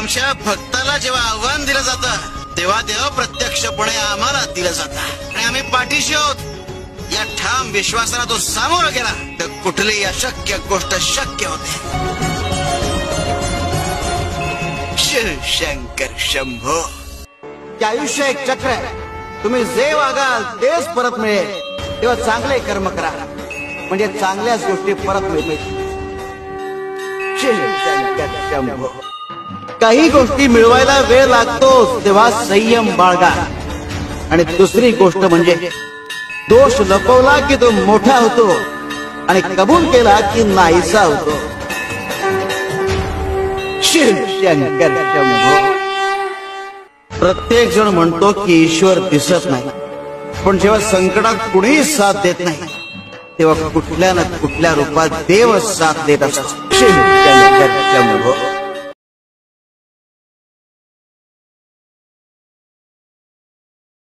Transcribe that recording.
आमच्या भक्ताला जेव्हा आव्हान दिलं जातं तेव्हा देव प्रत्यक्षपणे आम्हाला दिलं जातं आणि आम्ही पाठीशी आहोत या ठाम विश्वासाला तो सामोरा गेला तर कुठलीही अशक्य गोष्ट शक्य होते. शिवशंकर शंभो. आयुष्य एक चक्र आहे. तुम्ही जे वागाल तेच परत मिळेल. तेव्हा चांगले कर्म करा म्हणजे चांगल्याच गोष्टी परत मिळतील. शिवशंकर शंभो. काही गोष्टी मिळवायला वेळ लागतो तेव्हा संयम बाळगा. आणि दुसरी गोष्ट म्हणजे दोष लपवला की तो मोठा होतो आणि कबूल केला की नाहीसा होतो. शिवशंकर शंभो. प्रत्येक जण म्हणतो की ईश्वर दिसत नाही पण जेव्हा संकटात कुणीही साथ देत नाही तेव्हा कुठल्या ना कुठल्या रूपात देव साथ देत असतो. शिवशंकर शंभो.